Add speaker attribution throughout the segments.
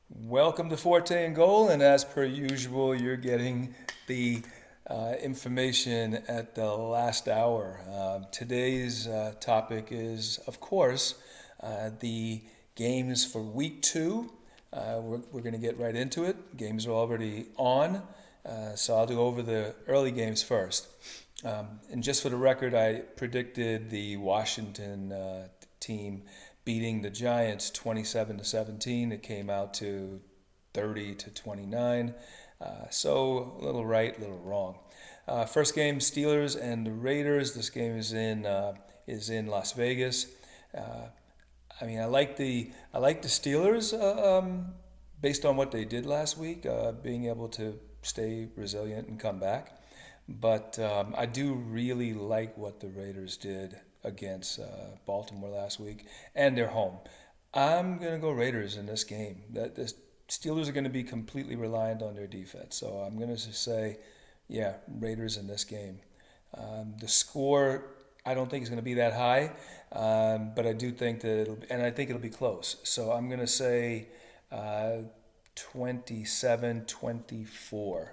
Speaker 1: Welcome to Forte and Goal, and as per usual, you're getting the information at the last hour. Today's topic is, of course, the games for week two. We're going to get right into it. Games are already on, so I'll go over the early games first. And just for the record, I predicted the Washington team beating the Giants 27 to 17. It came out to 30 to 29. So a little right, a little wrong. First game, Steelers and the Raiders. This game is in Las Vegas. Uh, I like the Steelers based on what they did last week, being able to stay resilient and come back. But I do really like what the Raiders did against Baltimore last week, and they're home. I'm gonna go Raiders in this game. That the Steelers are going to be completely reliant on their defense, so I'm gonna just say, yeah, Raiders in this game. The score I don't think is going to be that high, but I do think that and I think it'll be close. So I'm gonna say 27-24.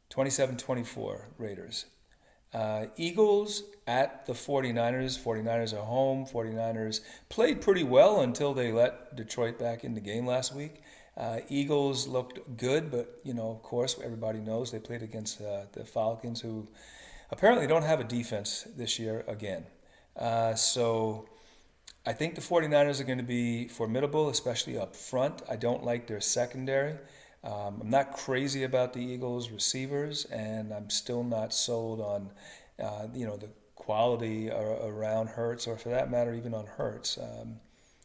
Speaker 1: 27-24 Raiders. Eagles at the 49ers. 49ers are home. 49ers played pretty well until they let Detroit back in the game last week. Eagles looked good, but of course, everybody knows they played against the Falcons, who apparently don't have a defense this year again. So I think the 49ers are going to be formidable, especially up front. I don't like their secondary. I'm not crazy about the Eagles' receivers, and I'm still not sold on, the quality around Hurts, or for that matter, even on Hurts.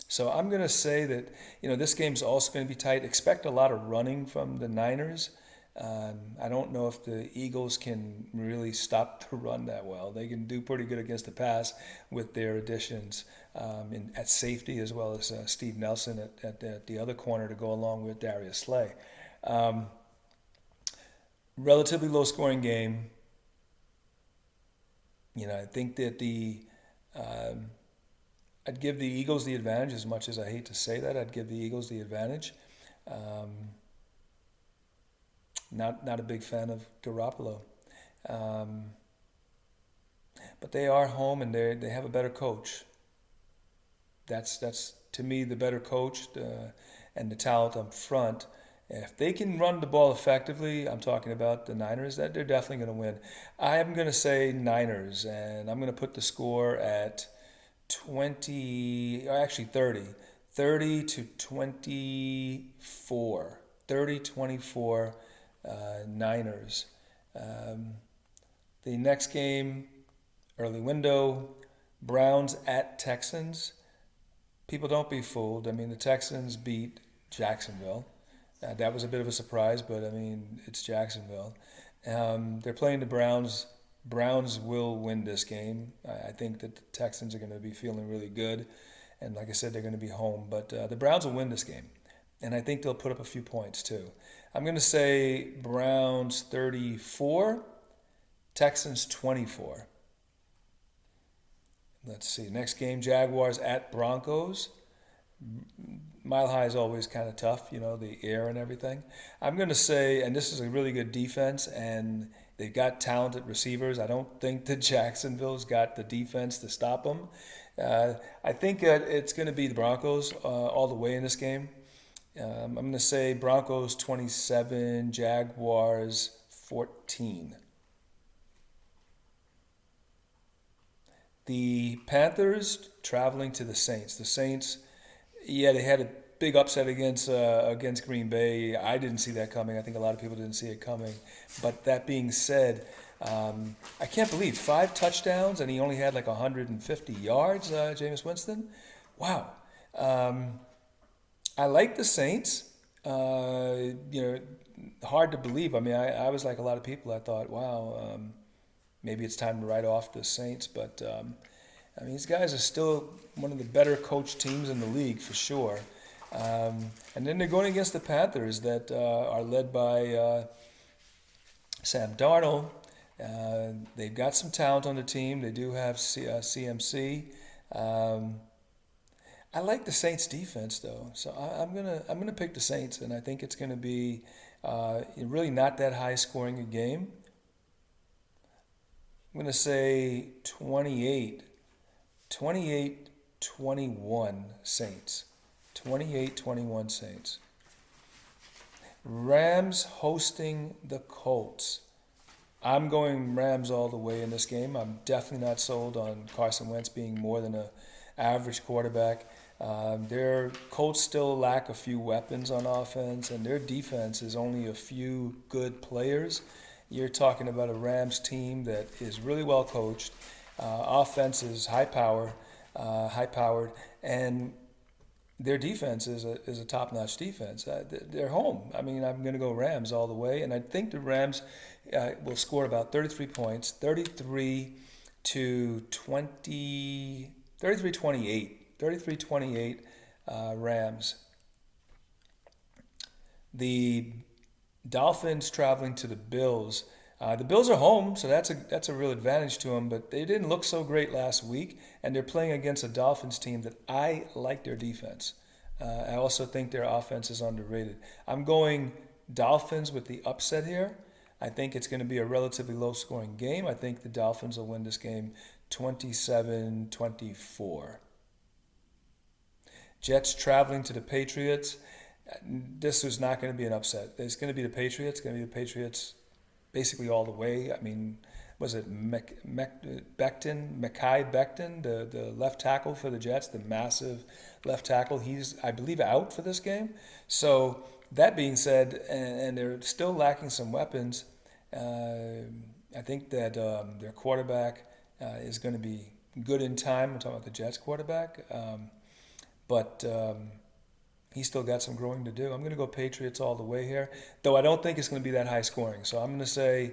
Speaker 1: So I'm going to say that this game's also going to be tight. Expect a lot of running from the Niners. I don't know if the Eagles can really stop the run that well. They can do pretty good against the pass with their additions at safety, as well as Steve Nelson at the other corner to go along with Darius Slay. Um, Relatively low scoring game. I think that um, I'd give the Eagles the advantage, as much as I hate to say that. I'd give the Eagles the advantage. Um, not a big fan of Garoppolo, um, but they are home and they have a better coach. That's to me the better coach, and the talent up front. If they can run the ball effectively, I'm talking about the Niners, that they're definitely going to win. I am going to say Niners, and I'm going to put the score at 20, or actually 30, 30 to 24, 30-24 Niners. Um, the next game, early window, Browns at Texans. People, don't be fooled. I mean, the Texans beat Jacksonville. That was a bit of a surprise, but I mean, it's Jacksonville. They're playing the Browns. Browns will win this game. I think that the Texans are going to be feeling really good, and like I said, they're going to be home. But the Browns will win this game, and I think they'll put up a few points too. I'm going to say Browns 34, Texans 24. Let's see. Next game, Jaguars at Broncos. Mile High is always kind of tough, the air and everything. I'm going to say, and this is a really good defense, and they've got talented receivers. I don't think that Jacksonville's got the defense to stop them. I think that it's going to be the Broncos all the way in this game. I'm going to say Broncos 27, Jaguars 14. The Panthers traveling to the Saints. The Saints, yeah, they had a big upset against Green Bay. I didn't see that coming. I think a lot of people didn't see it coming. But that being said, I can't believe 5 touchdowns and he only had like 150 yards. Jameis Winston, wow. Um, I like the Saints. Hard to believe. I mean, I was like a lot of people. I thought, wow, maybe it's time to write off the Saints. But I mean, these guys are still one of the better coached teams in the league for sure. And then they're going against the Panthers that are led by Sam Darnold. They've got some talent on the team. They do have CMC. Um, I like the Saints defense though, so I'm gonna pick the Saints, and I think it's gonna be really not that high scoring a game. I'm gonna say 28-21 Saints. 28-21 Saints. Rams hosting the Colts. I'm going Rams all the way in this game. I'm definitely not sold on Carson Wentz being more than a average quarterback. Their Colts still lack a few weapons on offense, and their defense is only a few good players. You're talking about a Rams team that is really well coached. Offense is high powered, and their defense is a top-notch defense. They're home. I mean, I'm going to go Rams all the way, and I think the Rams will score about 33 points, 33-28 Rams. The Dolphins traveling to the Bills. The Bills are home, so that's a real advantage to them. But they didn't look so great last week, and they're playing against a Dolphins team that I like their defense. I also think their offense is underrated. I'm going Dolphins with the upset here. I think it's going to be a relatively low-scoring game. I think the Dolphins will win this game 27-24. Jets traveling to the Patriots. This is not going to be an upset. It's going to be the Patriots. It's going to be the Patriots basically all the way. I mean, was it Mekhi Becton, the left tackle for the Jets, the massive left tackle? He's, I believe, out for this game. So that being said, and they're still lacking some weapons, I think that their quarterback is going to be good in time. I'm talking about the Jets quarterback. But he's still got some growing to do. I'm going to go Patriots all the way here, though I don't think it's going to be that high scoring. So I'm going to say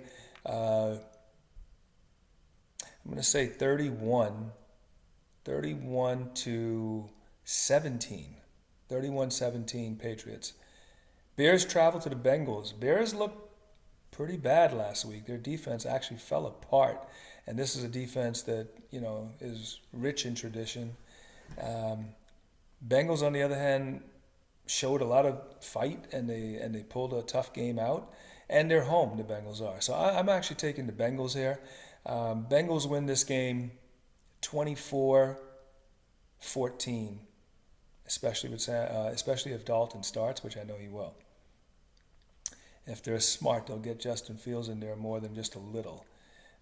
Speaker 1: 31 to 17. 31-17 Patriots. Bears travel to the Bengals. Bears looked pretty bad last week. Their defense actually fell apart, and this is a defense that is rich in tradition. Bengals, on the other hand, showed a lot of fight, and they pulled a tough game out, and they're home. The Bengals are. So I'm actually taking the Bengals here. Bengals win this game 24-14, especially if Dalton starts, which I know he will. If they're smart, they'll get Justin Fields in there more than just a little.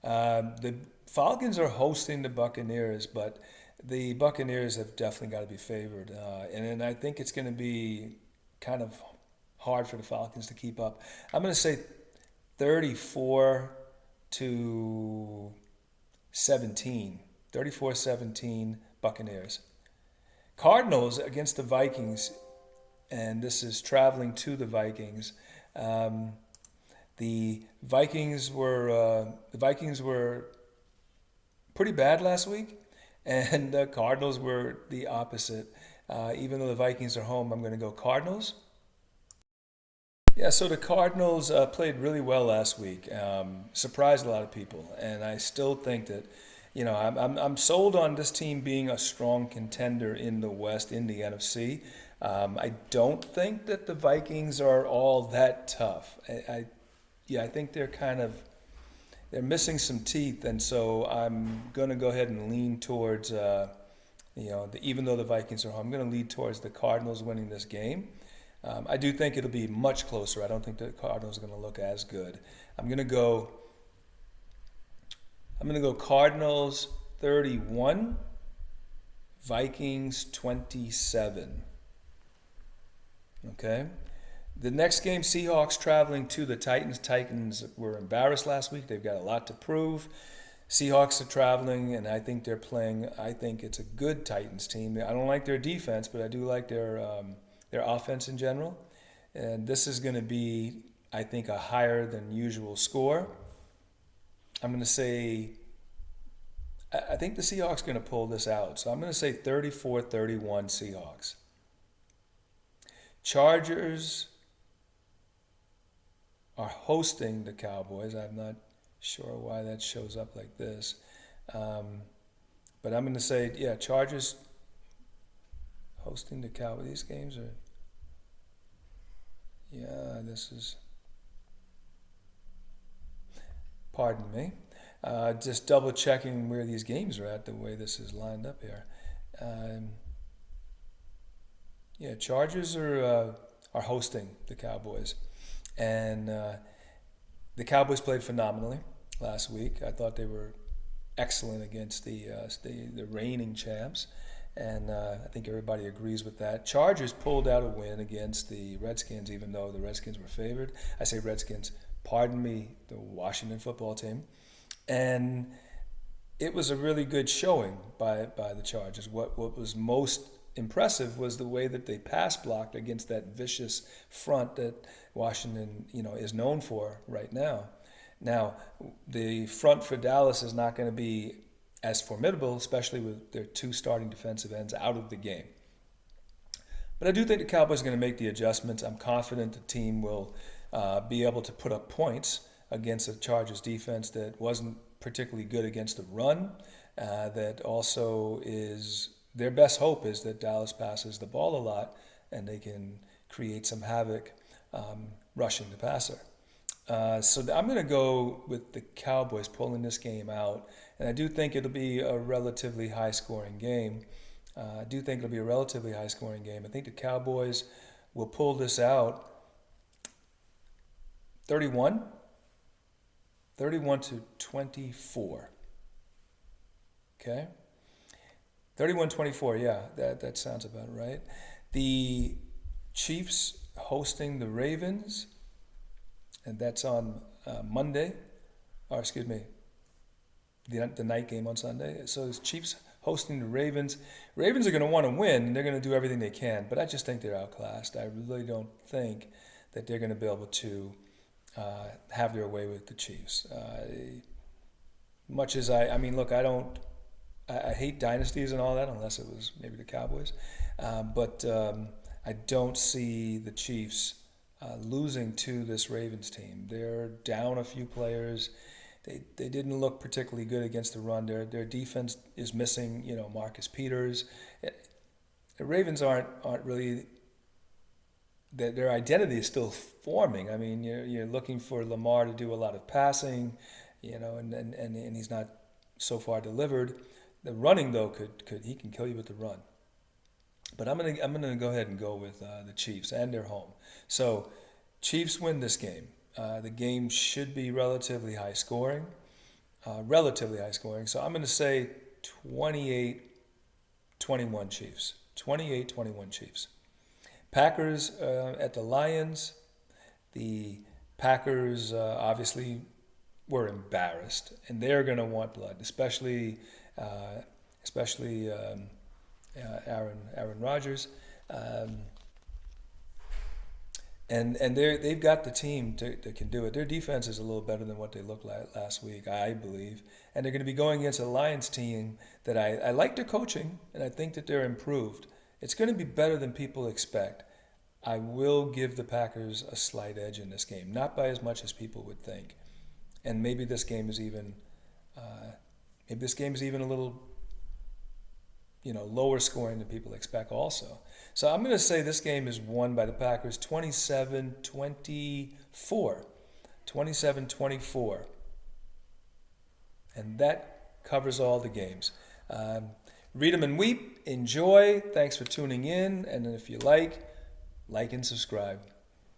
Speaker 1: The Falcons are hosting the Buccaneers, but the Buccaneers have definitely got to be favored. And I think it's going to be kind of hard for the Falcons to keep up. I'm going to say 34 to 17. 34-17 Buccaneers. Cardinals against the Vikings, and this is traveling to the Vikings. The Vikings were pretty bad last week, and the Cardinals were the opposite. Even though the Vikings are home, I'm going to go Cardinals. Yeah, so the Cardinals played really well last week. Surprised a lot of people, and I still think that, I'm sold on this team being a strong contender in the West, in the NFC. I don't think that the Vikings are all that tough. I think they're missing some teeth, and so I'm going to go ahead and lean towards, even though the Vikings are home, I'm going to lead towards the Cardinals winning this game. I do think it'll be much closer. I don't think the Cardinals are going to look as good. I'm going to go Cardinals 31, Vikings 27. Okay. The next game, Seahawks traveling to the Titans. Titans were embarrassed last week. They've got a lot to prove. Seahawks are traveling, and I think they're playing. I think it's a good Titans team. I don't like their defense, but I do like their offense in general. And this is going to be, I think, a higher than usual score. I'm going to say, I think the Seahawks are going to pull this out. So I'm going to say 34-31 Seahawks. Chargers are hosting the Cowboys. I'm not sure why that shows up like this. But I'm going to say, Chargers hosting the Cowboys. These games are, this is, pardon me. Just double checking where these games are at, the way this is lined up here. Chargers are hosting the Cowboys, and the Cowboys played phenomenally last week. I thought they were excellent against the reigning champs, and I think everybody agrees with that. Chargers pulled out a win against the Redskins, even though the Redskins were favored. I say Redskins, pardon me, the Washington football team. And it was a really good showing by the Chargers. What was most impressive was the way that they pass blocked against that vicious front that Washington, is known for right now. Now, the front for Dallas is not going to be as formidable, especially with their two starting defensive ends out of the game. But I do think the Cowboys are going to make the adjustments. I'm confident the team will be able to put up points against the Chargers defense that wasn't particularly good against the run. That also is their best hope is that Dallas passes the ball a lot and they can create some havoc rushing the passer. So I'm going to go with the Cowboys pulling this game out, and I do think it'll be a relatively high-scoring game. I think the Cowboys will pull this out 31 to 24. Okay? 31-24, yeah, that sounds about right. The Chiefs hosting the Ravens, and that's on Monday, the night game on Sunday. So the Chiefs hosting the Ravens. Ravens are going to want to win, and they're going to do everything they can, but I just think they're outclassed. I really don't think that they're going to be able to have their way with the Chiefs. Much as I hate dynasties and all that, unless it was maybe the Cowboys. But I don't see the Chiefs losing to this Ravens team. They're down a few players. They didn't look particularly good against the run. Their defense is missing, Marcus Peters. The Ravens aren't really. Their identity is still forming. I mean, you're looking for Lamar to do a lot of passing, and he's not so far delivered. The running though he can kill you with the run. But I'm gonna go ahead and go with the Chiefs, and they're home. So Chiefs win this game. The game should be relatively high scoring. So I'm going to say 28-21 Chiefs. 28-21 Chiefs. Packers at the Lions. The Packers obviously were embarrassed, and they're going to want blood, especially Aaron Rodgers. And they've got the team that can do it. Their defense is a little better than what they looked like last week, I believe. And they're going to be going against a Lions team that I like their coaching, and I think that they're improved. It's going to be better than people expect. I will give the Packers a slight edge in this game, not by as much as people would think. And maybe this game is even a little lower scoring than people expect also. So I'm going to say this game is won by the Packers 27-24. 27-24. And that covers all the games. Read them and weep. Enjoy. Thanks for tuning in. And if you like and subscribe.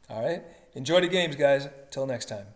Speaker 1: All right? Enjoy the games, guys. Till next time.